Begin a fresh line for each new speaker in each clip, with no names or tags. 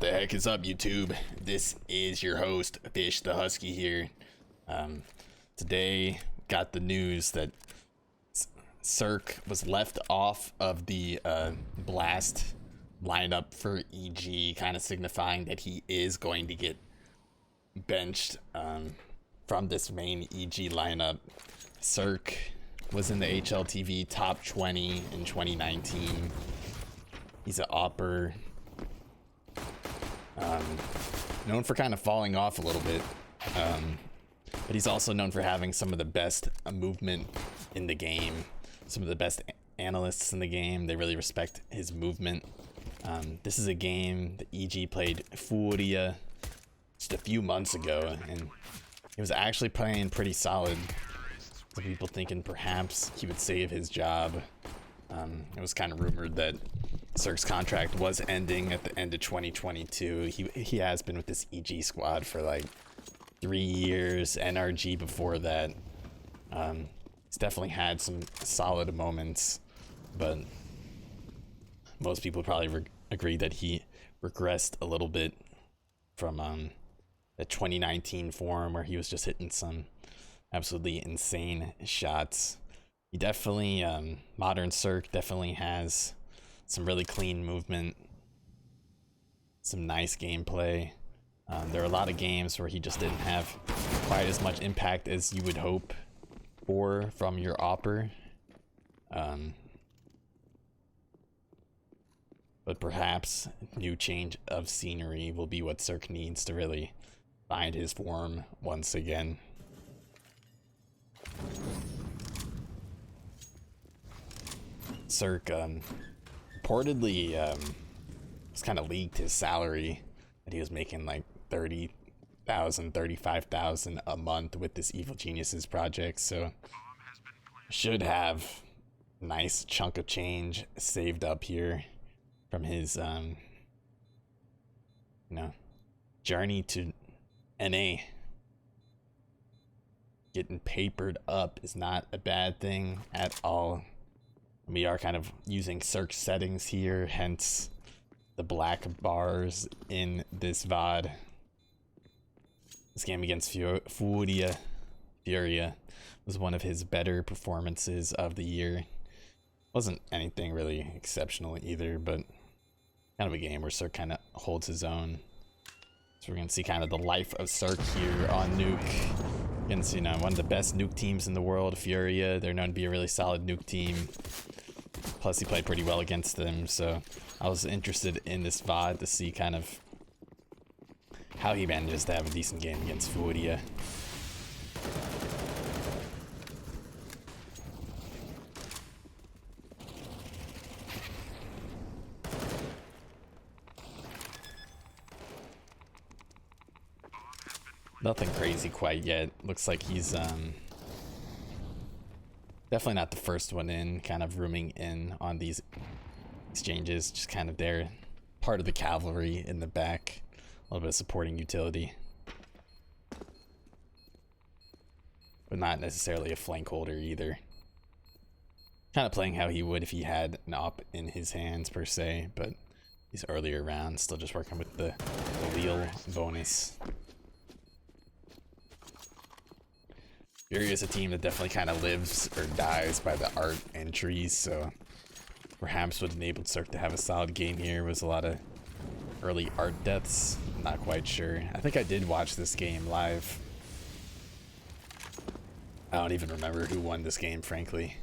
What the heck is up, YouTube? This is your host, FishTheHusky here. Today, got the news that CerQ was left off of the blast lineup for EG, kind of signifying that he is going to get benched from this main EG lineup. CerQ was in the HLTV top 20 in 2019. He's an AWPer. Known for kind of falling off a little bit, but he's also known for having some of the best movement in the game. Some of the best analysts in the game, they really respect his movement. This is a game that EG played FURIA just a few months ago, and he was actually playing pretty solid. Some people thinking perhaps he would save his job. It was kind of rumored that CerQ's contract was ending at the end of 2022. He has been with this EG squad for like 3 years, NRG before that. He's definitely had some solid moments, but most people probably agree that he regressed a little bit from the 2019 form where he was just hitting some absolutely insane shots. He definitely, modern CerQ definitely has some really clean movement, some nice gameplay. There are a lot of games where he just didn't have quite as much impact as you would hope for from your AWPer. But perhaps new change of scenery will be what CerQ needs to really find his form once again. CerQ reportedly was kind of leaked his salary, that he was making like 30,000, 35,000 a month with this Evil Geniuses project, so should have a nice chunk of change saved up here from his journey to NA. Getting papered up is not a bad thing at all. We are kind of using CerQ settings here, hence the black bars in this VOD. This game against FURIA was one of his better performances of the year. Wasn't anything really exceptional either, but kind of a game where CerQ kind of holds his own. So we're going to see kind of the life of CerQ here on nuke. Against, one of the best nuke teams in the world, FURIA. They're known to be a really solid nuke team. Plus, he played pretty well against them, so I was interested in this VOD to see kind of how he manages to have a decent game against FURIA. Nothing crazy quite yet. Looks like he's definitely not the first one in, kind of rooming in on these exchanges, just kind of there, part of the cavalry in the back, a little bit of supporting utility, but not necessarily a flank holder either. Kind of playing how he would if he had an op in his hands per se, but these earlier rounds still just working with the wheel bonus. FURIA is a team that definitely kind of lives or dies by the art entries, so perhaps what enabled CerQ to have a solid game here was a lot of early art deaths. I'm not quite sure. I think I did watch this game live. I don't even remember who won this game, frankly.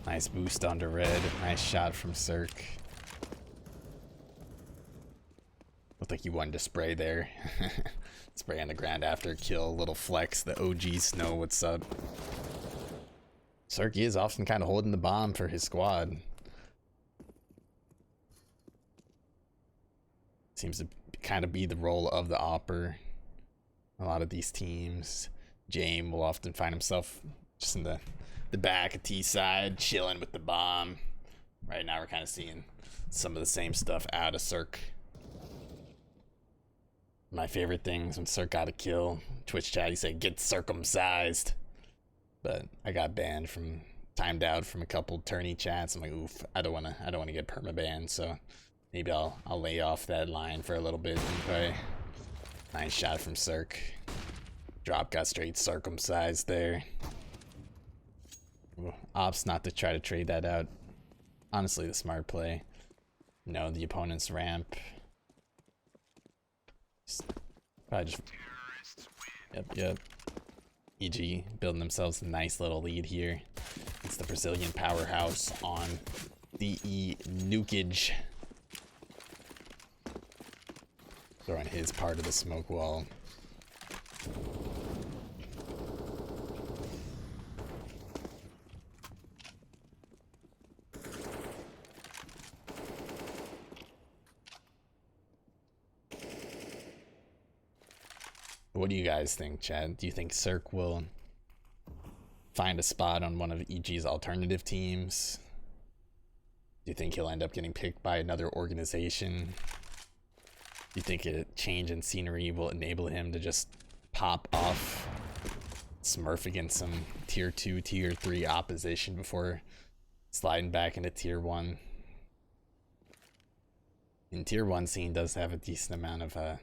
Nice boost onto red. Nice shot from CerQ. Looked like he wanted to spray there. Spray on the ground after kill. Little flex. The OG Snow, what's up? CerQ is often kind of holding the bomb for his squad. Seems to kind of be the role of the AWPer. A lot of these teams. James will often find himself just in the back of T side, chilling with the bomb. Right now we're kind of seeing some of the same stuff out of CerQ. My favorite things when CerQ got a kill, Twitch chat, he said, "Get circumcised." But I got banned from timed out from a couple tourney chats. I'm like, oof, I don't wanna get permabanned, so maybe I'll lay off that line for a little bit and play. Nice shot from CerQ. Drop got straight circumcised there. Ops not to try to trade that out. Honestly, the smart play. No, the opponent's ramp. Probably just... Yep. EG building themselves a nice little lead here. It's the Brazilian powerhouse on the nuke. Throwing his part of the smoke wall. What do you guys think, Chad? Do you think CerQ will find a spot on one of EG's alternative teams? Do you think he'll end up getting picked by another organization? Do you think a change in scenery will enable him to just pop off, smurf against some tier 2, tier 3 opposition before sliding back into tier 1? In tier 1 scene does have a decent amount of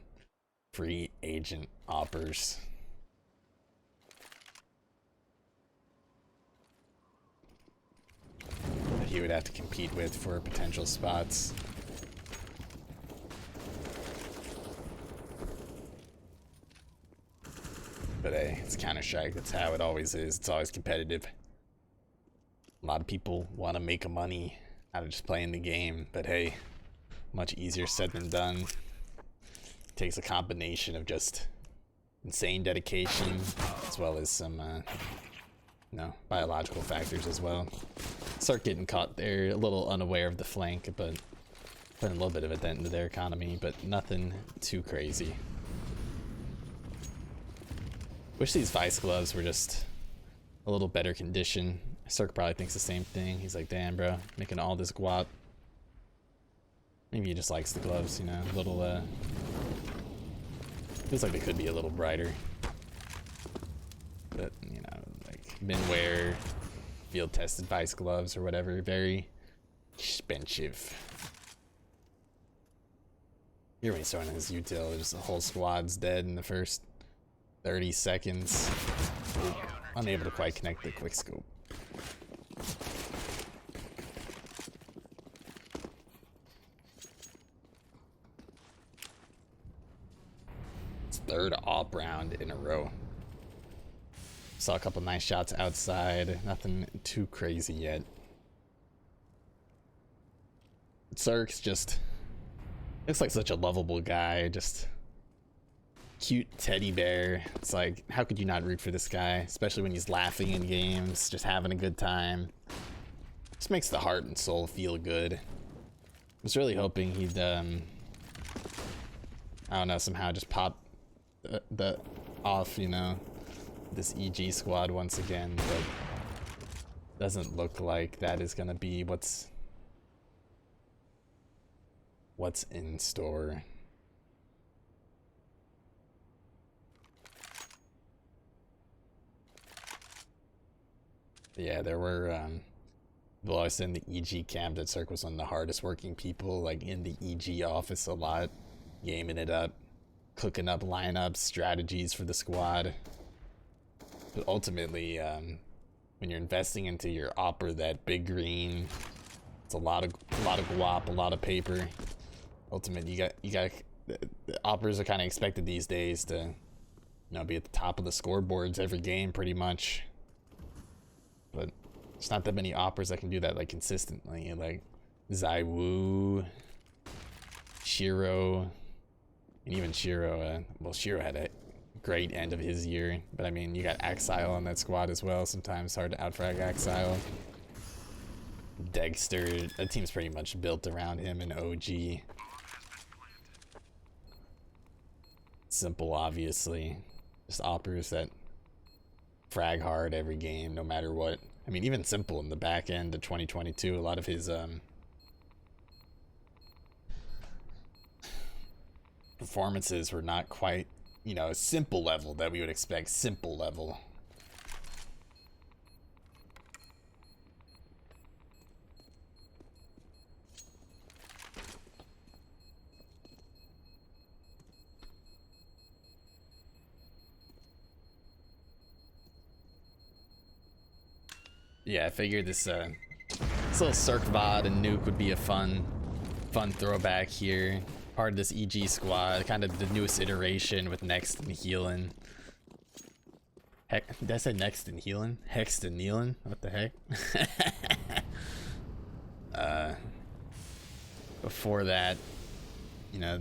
free agent offers. That he would have to compete with for potential spots. But hey, it's Counter-Strike. That's how it always is. It's always competitive. A lot of people want to make money out of just playing the game, but hey, much easier said than done. Takes a combination of just insane dedication as well as some biological factors as well. CerQ getting caught there, a little unaware of the flank, but putting a little bit of a dent into their economy, but nothing too crazy. Wish these vice gloves were just a little better condition. CerQ probably thinks the same thing. He's like, damn bro, making all this guap. Maybe he just likes the gloves, you know, a little feels like they could be a little brighter. But, you know, like Minwear, field tested vice gloves or whatever, very expensive. Here when he's throwing his util, just the whole squad's dead in the first 30 seconds. Unable to quite connect the quick scope. Third op round in a row. Saw a couple nice shots outside. Nothing too crazy yet. CerQ's just looks like such a lovable guy. Just cute teddy bear. It's like, how could you not root for this guy? Especially when he's laughing in games, just having a good time. Just makes the heart and soul feel good. I was really hoping he'd I don't know, somehow just pop the off, you know, this EG squad once again, but doesn't look like that is gonna be what's in store. Yeah, there were well, I was in the EG camp that CerQ was one of the hardest working people, like in the EG office a lot, gaming it up, cooking up lineups, strategies for the squad. But ultimately, when you're investing into your opera, that big green, it's a lot of guap, a lot of paper. Ultimately, you got the operas are kind of expected these days to, you know, be at the top of the scoreboards every game pretty much. But there's not that many operas that can do that like consistently, like ZywOo, Shiro. And even Shiro, well, Shiro had a great end of his year, but I mean, you got 𝐂𝐿𝐒 on that squad as well. Sometimes hard to outfrag 𝐂𝐿𝐒. Dexter, that team's pretty much built around him and OG. Simple, obviously. Just operas that frag hard every game, no matter what. I mean, even Simple in the back end of 2022, a lot of his performances were not quite, you know, Simple level that we would expect. Simple level. Yeah, I figured this little CerQ VOD and nuke would be a fun throwback here. Part of this EG squad, kind of the newest iteration with Next and Healing. Heck, did I say Next and Healing? Hext and Kneeling? What the heck? Before that, you know,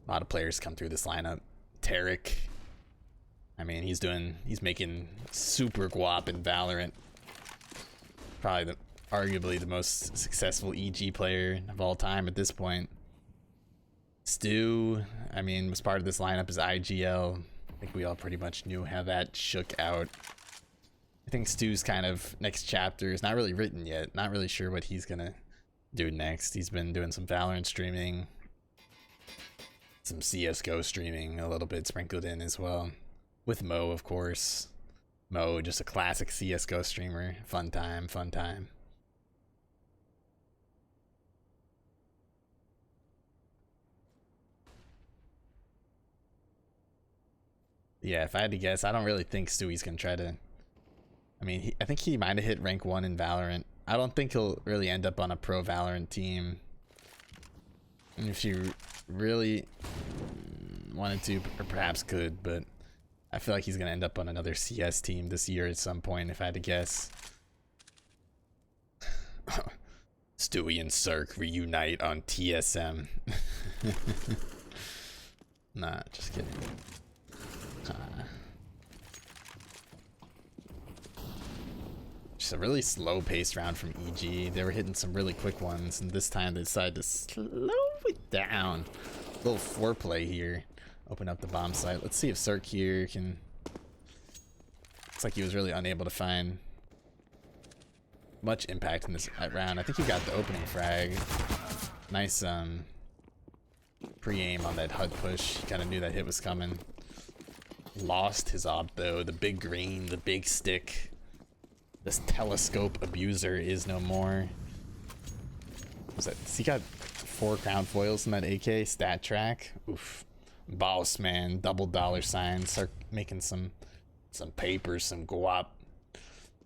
a lot of players come through this lineup. CerQ, I mean, he's making super guap in Valorant. Probably arguably the most successful EG player of all time at this point. Stu, I mean, was part of this lineup as IGL. I think we all pretty much knew how that shook out. I think Stu's kind of next chapter is not really written yet. Not really sure what he's gonna do next. He's been doing some Valorant streaming, some CSGO streaming a little bit sprinkled in as well. With Mo, of course. Mo, just a classic CSGO streamer. Fun time, fun time. Yeah, if I had to guess, I don't really think Stewie's gonna try to... I mean, I think he might have hit rank 1 in Valorant. I don't think he'll really end up on a pro Valorant team. And if you really wanted to, or perhaps could, but I feel like he's gonna end up on another CS team this year at some point, if I had to guess. Stewie and CerQ reunite on TSM. Nah, just kidding. Just a really slow paced round from EG. They were hitting some really quick ones, and this time they decided to slow it down. A little foreplay here. Open up the bomb site. Let's see if CerQ here can... Looks like he was really unable to find much impact in this round. I think he got the opening frag. Nice pre-aim on that HUD push. He kind of knew that hit was coming. Lost his op though. The big green, the big stick. This telescope abuser is no more. Was that? He got 4 crown foils in that AK stat track. Oof. Boss man, double dollar signs. Start making some papers, some guap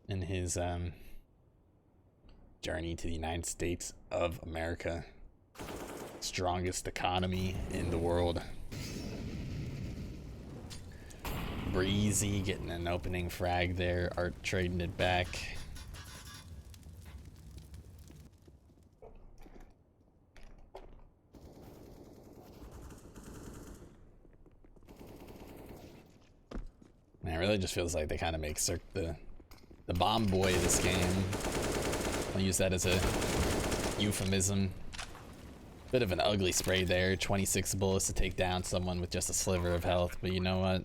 in his journey to the United States of America. Strongest economy in the world. Breezy getting an opening frag there. Art trading it back. Man, it really just feels like they kind of make CerQ the bomb boy of this game. I'll use that as a euphemism. Bit of an ugly spray there. 26 bullets to take down someone with just a sliver of health, but you know what?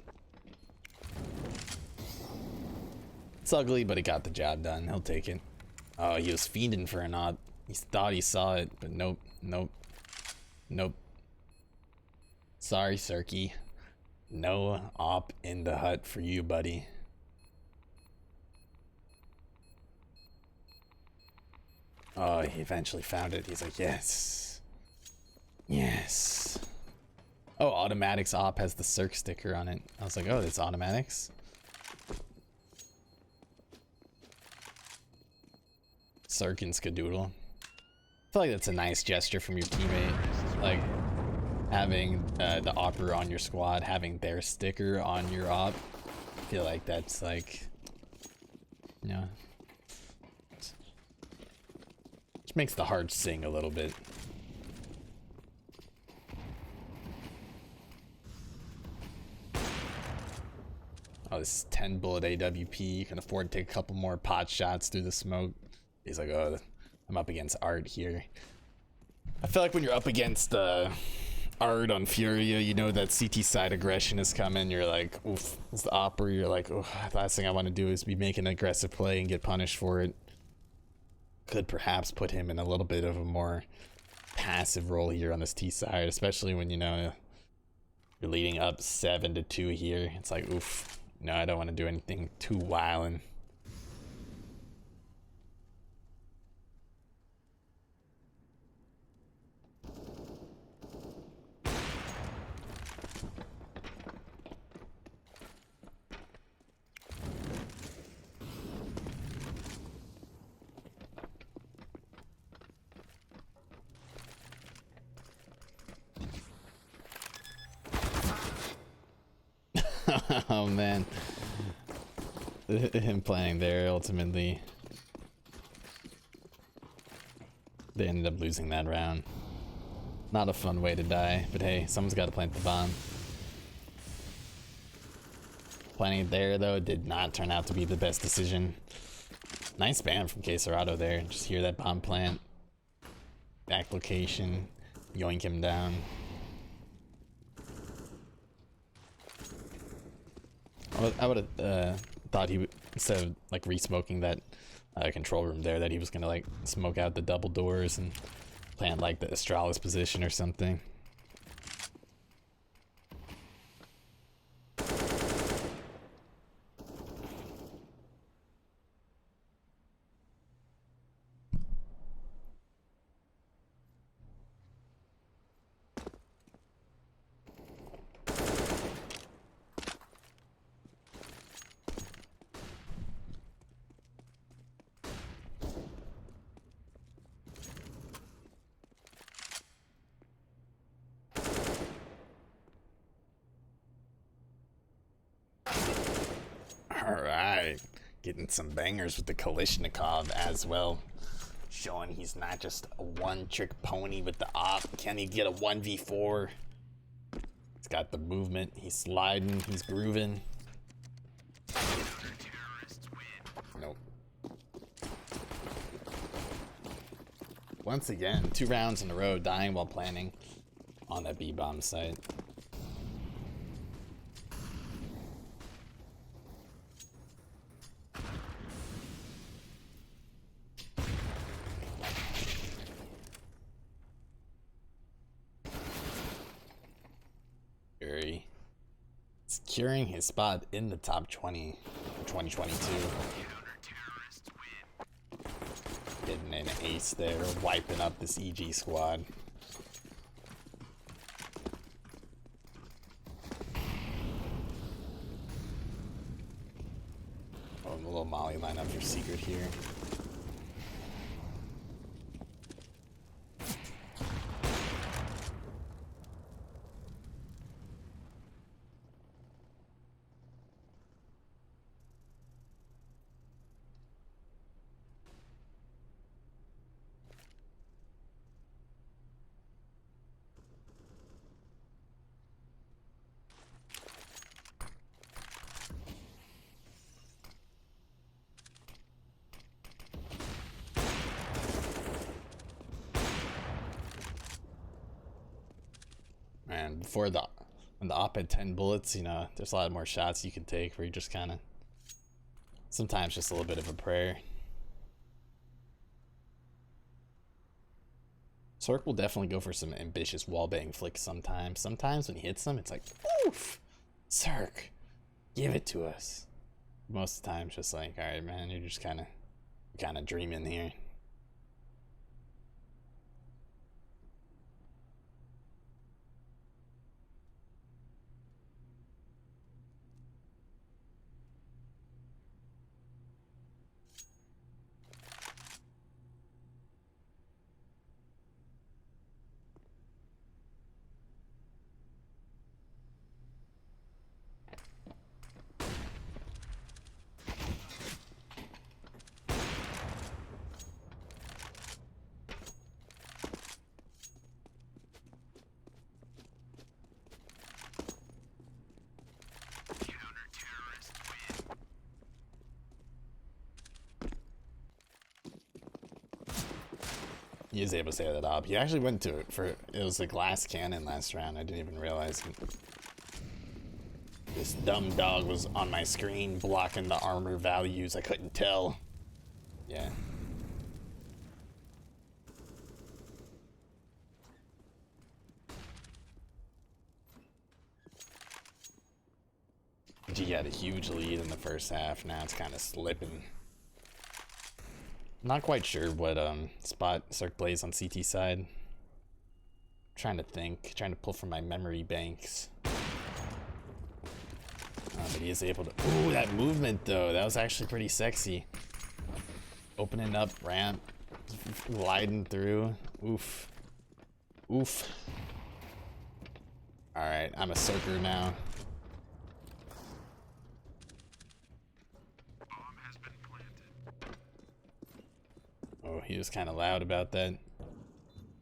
It's ugly, but it got the job done. He'll take it. Oh, he was fiending for an op. He thought he saw it, but nope, nope, nope. Sorry, CerQ. No op in the hut for you, buddy. Oh, he eventually found it. He's like, yes. Yes. Oh, Automatics op has the CerQ sticker on it. I was like, oh, it's Automatics. CerQ and Skadoodle. I feel like that's a nice gesture from your teammate. Like, having the opper on your squad, having their sticker on your op. I feel like that's like, you know, just makes the heart sing a little bit. Oh, this is 10 bullet AWP. You can afford to take a couple more pot shots through the smoke. He's like, oh, I'm up against Art here. I feel like when you're up against Art on FURIA, you know that CT side aggression is coming. You're like, oof, it's the opera. You're like, oh, the last thing I want to do is be making an aggressive play and get punished for it. Could perhaps put him in a little bit of a more passive role here on this T side, especially when, you know, you're leading up 7-2 here. It's like, oof, no, I don't want to do anything too wildin'. Oh man. Him playing there, ultimately. They ended up losing that round. Not a fun way to die, but hey, someone's got to plant the bomb. Planting it there, though, did not turn out to be the best decision. Nice spam from 𝐂𝐒𝐒 there. Just hear that bomb plant. Back location. Yoink him down. I would have thought he would, instead of like re-smoking that control room there, that he was gonna like smoke out the double doors and plant like the Astralis position or something. Alright, getting some bangers with the 𝐂𝐒𝐒 as well. Showing he's not just a one-trick pony with the AWP. Can he get a 1v4? He's got the movement, he's sliding, he's grooving. Nope. Once again, 2 rounds in a row dying while planning on that B-bomb site. Securing his spot in the top 20 for 2022. Getting an ace there, wiping up this EG squad. Oh, a little molly lineup for secret here. And before when the AWP had 10 bullets, you know, there's a lot more shots you can take where you just kind of, sometimes just a little bit of a prayer. CerQ will definitely go for some ambitious wallbang flicks sometimes. Sometimes when he hits them, it's like, oof, CerQ, give it to us. Most of the time, it's just like, all right, man, you're just kind of dreaming here. He is able to stay that up. He actually went to it for, it was a glass cannon last round. I didn't even realize it. This dumb dog was on my screen blocking the armor values. I couldn't tell. Yeah. G had a huge lead in the first half. Now it's kind of slipping. Not quite sure what spot CerQ plays on CT side. Trying to think, trying to pull from my memory banks. But he is able to. Ooh, that movement though, that was actually pretty sexy. Opening up ramp, gliding through. Oof, oof. All right, I'm a CerQer now. Oh, he was kind of loud about that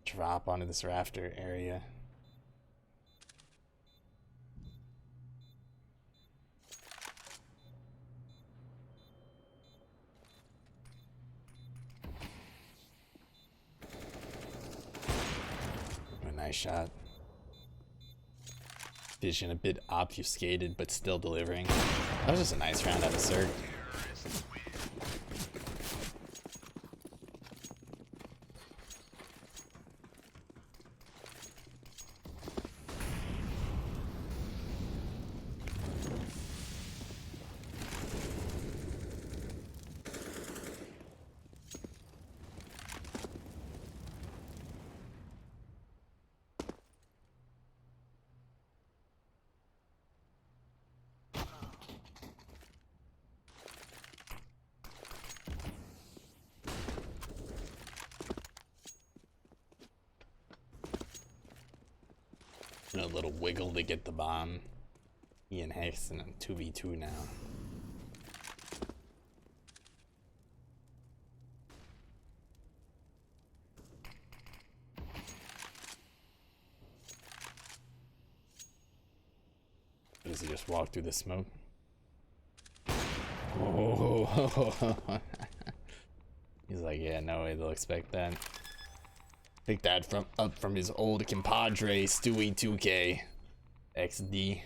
drop onto this rafter area. A nice shot. Vision a bit obfuscated, but still delivering. That was just a nice round out of CerQ. A little wiggle to get the bomb. 𝐂𝐎𝐍𝐿 in a 2v2 now. Does he just walk through the smoke? Oh. He's like, yeah, no way they'll expect that. Pick that up from his old compadre, Stewie 2K XD.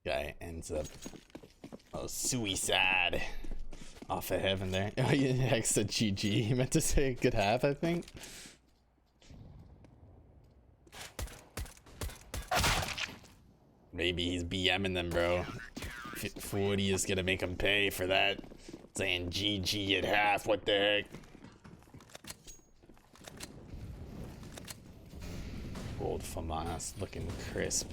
Guy ends up suicide off of heaven there. Oh yeah, Hex said GG. He meant to say good half, I think. Maybe he's BMing them, bro. FURIA is gonna make him pay for that. Saying GG at half, what the heck? Old FAMAS looking crisp.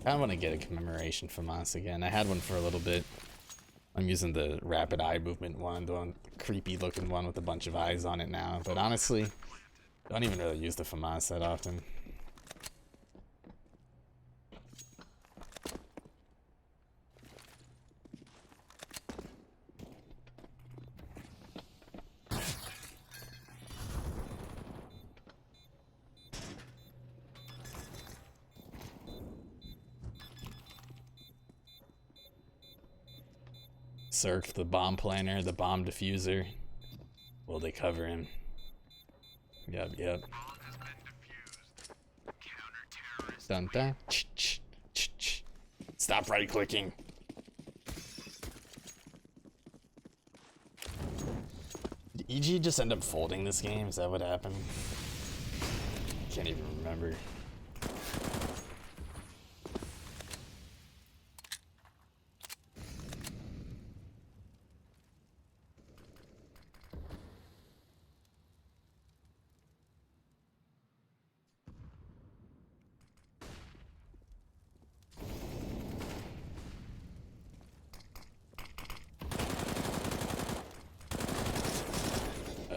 I want to get a commemoration FAMAS again. I had one for a little bit. I'm using the rapid eye movement one, the one creepy looking one with a bunch of eyes on it now. But honestly, I don't even really use the FAMAS that often. CerQ, the bomb planner, the bomb diffuser. Will they cover him? Yep. Dun dun. Stop right clicking. Did EG just end up folding this game? Is that what happened? Can't even remember.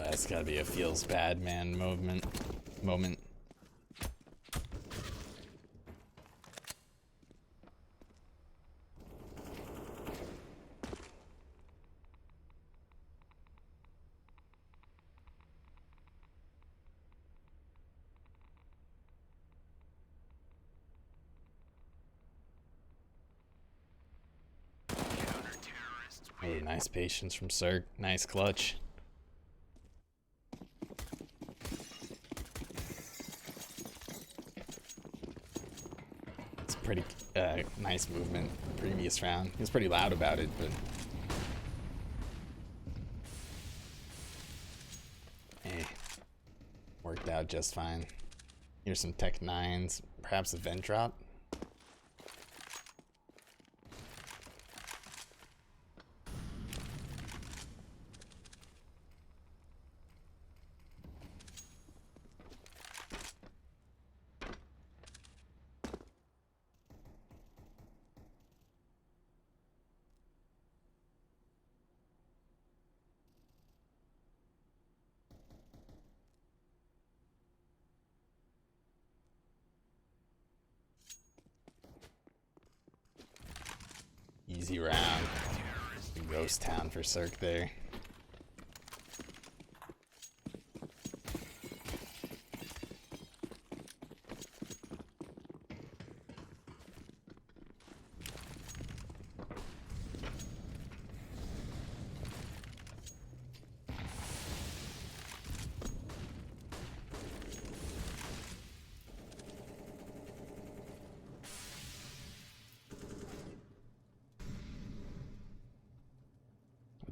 It's gotta be a feels bad man moment. Really nice patience from CerQ. Nice clutch. Pretty nice movement previous round. He was pretty loud about it, but hey, worked out just fine. Here's some Tech 9s, perhaps a vent drop. Easy round. Ghost town for CerQ there.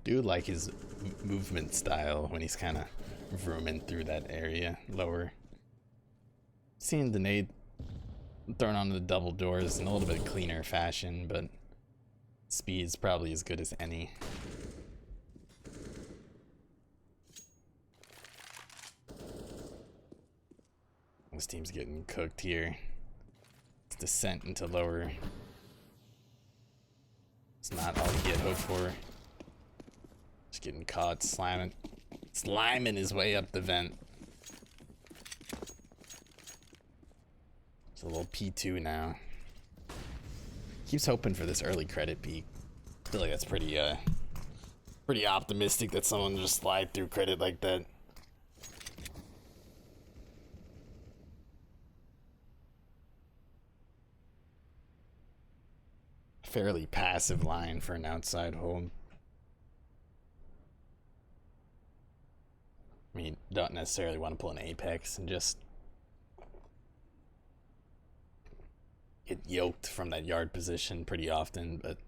Do like his movement style when he's kind of vrooming through that area lower. Seeing the nade thrown onto the double doors in a little bit cleaner fashion, but speed's probably as good as any. This team's getting cooked here. It's descent into lower. It's not all you get hoped for. Just getting caught sliming his way up the vent. It's a little P2 now. Keeps hoping for this early credit peak. I feel like that's pretty optimistic that someone will just slide through credit like that. Fairly passive line for an outside hold. I mean, don't necessarily want to pull an apex and just get yoked from that yard position pretty often, but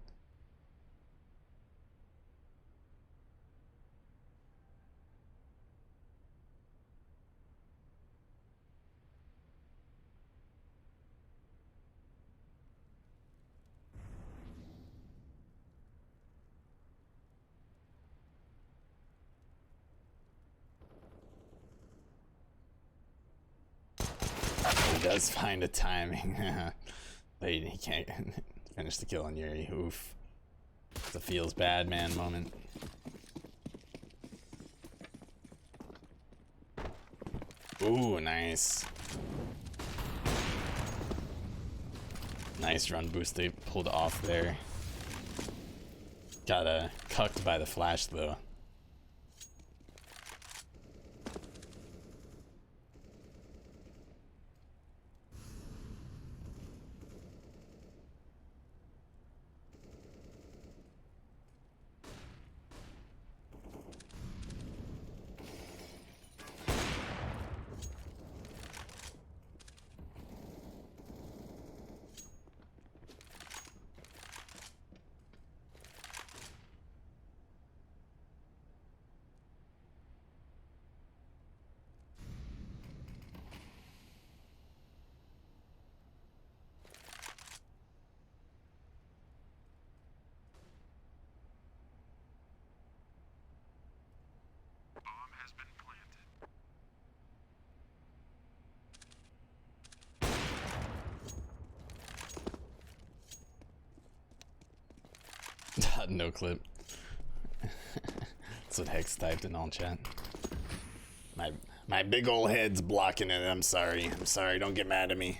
does find a timing. But he can't finish the kill on Yuri. Oof. It's a feels bad man moment. Ooh, nice. Nice run boost they pulled off there. Got cucked by the flash though. No clip. That's what Hex typed in all chat. My big ol' head's blocking it. I'm sorry. I'm sorry. Don't get mad at me.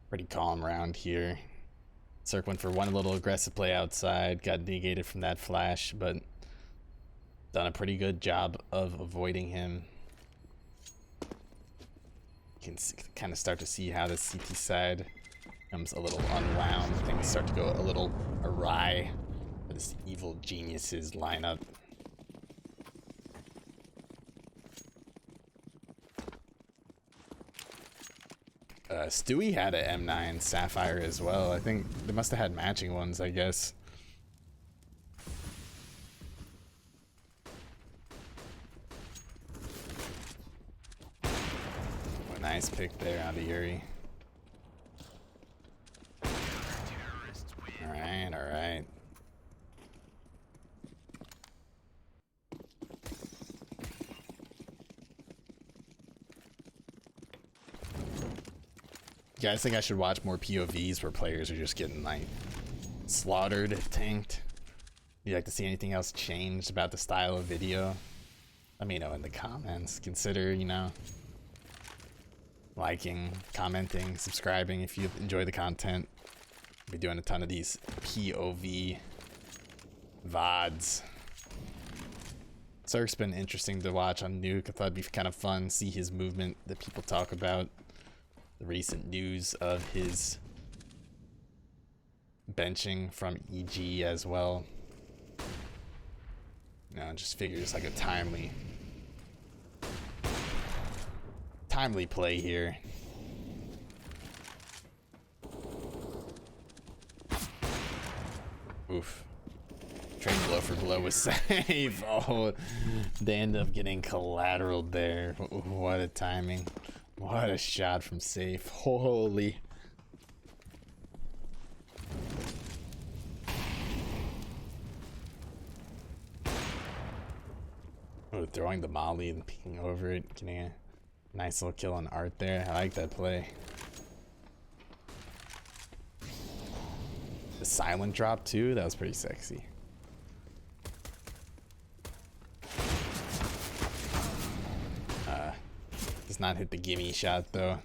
Pretty calm round here. CerQ went for one little aggressive play outside. Got negated from that flash, but done a pretty good job of avoiding him. You can kind of start to see how the CT side becomes a little unwound. Things start to go a little awry for this evil geniuses lineup. Stewie had a M9 Sapphire as well. I think they must have had matching ones, I guess. A nice pick there out of Yuri. Alright. You guys think I should watch more POVs where players are just getting like slaughtered, tanked? Do you like to see anything else changed about the style of video? Let me know in the comments. Consider, you know, liking, commenting, subscribing if you enjoy the content. I'll be doing a ton of these POV VODs. CerQ's been interesting to watch on nuke. I thought it'd be kind of fun, see his movement that people talk about. The recent news of his benching from EG as well. You know, just figures like a timely play here. Oof. Trade blow for blow was safe. Oh, they end up getting collateraled there. What a timing. What a shot from safe. Holy. Oh, throwing the molly and peeking over it. Getting a nice little kill on Art there. I like that play. The silent drop too. That was pretty sexy. Does not hit the gimme shot though.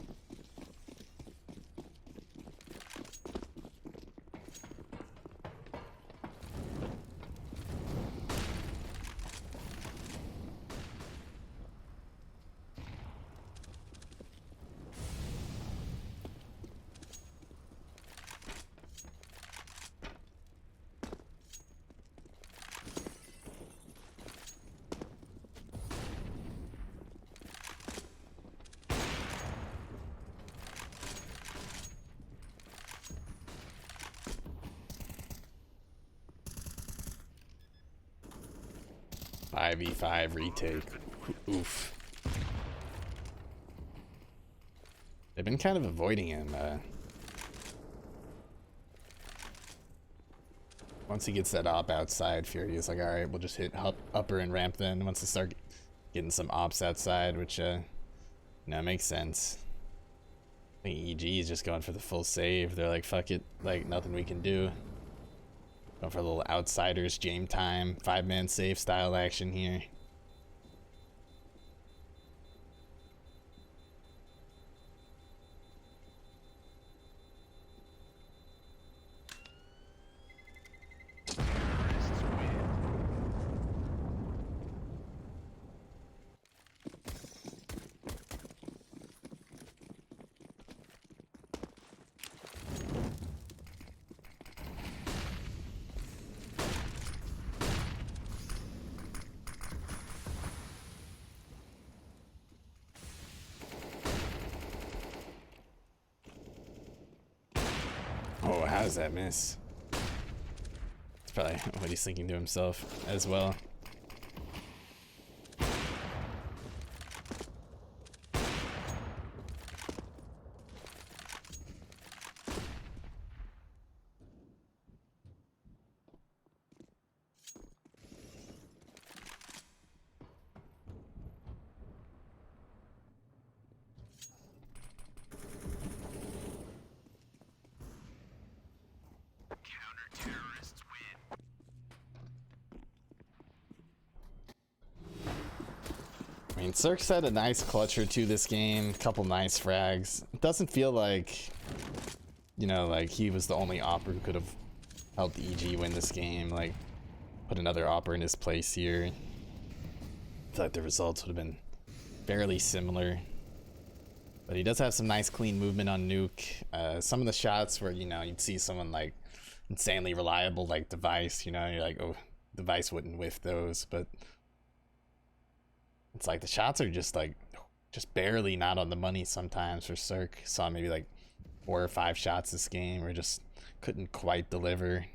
𝐂𝐈𝐓 retake. Oof. They've been kind of avoiding him. Once he gets that op outside, FURIA is like, alright, we'll just hit upper and ramp then once they start getting some ops outside, which, makes sense. I think EG is just going for the full save. They're like, fuck it, like, nothing we can do. Going for a little outsiders, Jame time, 5-man save style action here. Oh, how does that miss? It's probably what he's thinking to himself as well. I mean, CerQ had a nice clutch or two this game, couple nice frags. It doesn't feel like, like he was the only opper who could have helped EG win this game. Like, put another opper in his place here. I feel like the results would have been fairly similar. But he does have some nice clean movement on nuke. Some of the shots where, you'd see someone like insanely reliable like Device, you're like, oh, Device wouldn't whiff those, but it's like the shots are just barely not on the money sometimes for CerQ. Saw maybe like 4 or 5 shots this game where just couldn't quite deliver.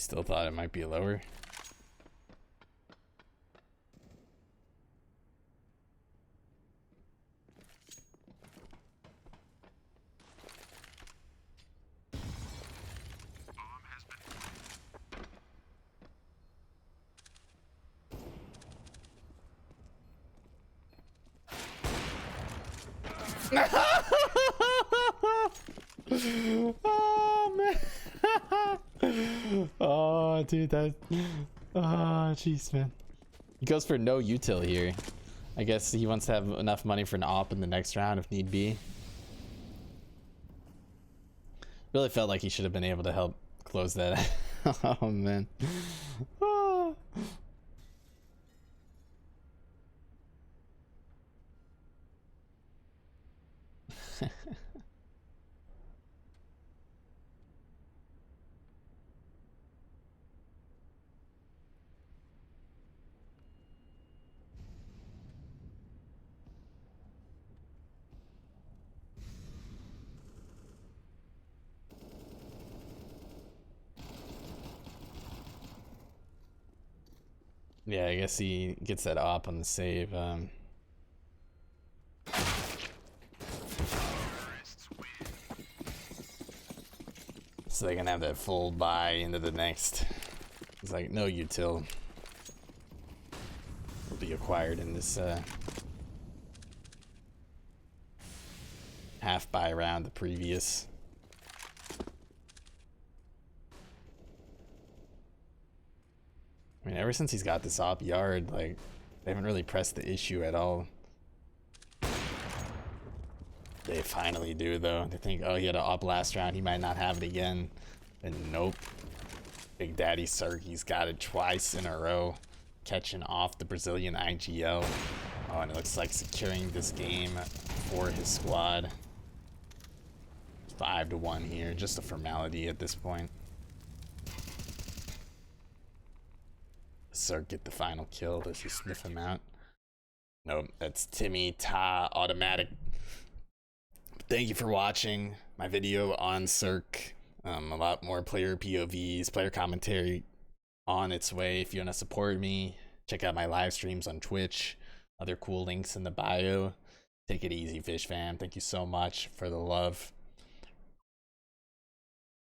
still thought it might be lower. Oh man. Oh dude, that, oh jeez, man. He goes for no util here. I guess he wants to have enough money for an op in the next round if need be. Really felt like he should have been able to help close that. Oh man. Oh. Yeah, I guess he gets that op on the save. So they can have that full buy into the next. It's like no util will be acquired in this half buy round the previous. I mean, ever since he's got this op yard, like, they haven't really pressed the issue at all. They finally do, though. They think, oh, he had an op last round, he might not have it again. And nope. Big Daddy CerQ's got it twice in a row, catching off the Brazilian IGL. Oh, and it looks like securing this game for his squad. 5-1 here, just a formality at this point. CerQ get the final kill. Does he sniff him out? Nope, that's Timmy Ta automatic. Thank you for watching my video on CerQ. A lot more player POVs, player commentary on its way. If you want to support me, check out my live streams on Twitch. Other cool links in the bio. Take it easy, Fish fam. Thank you so much for the love.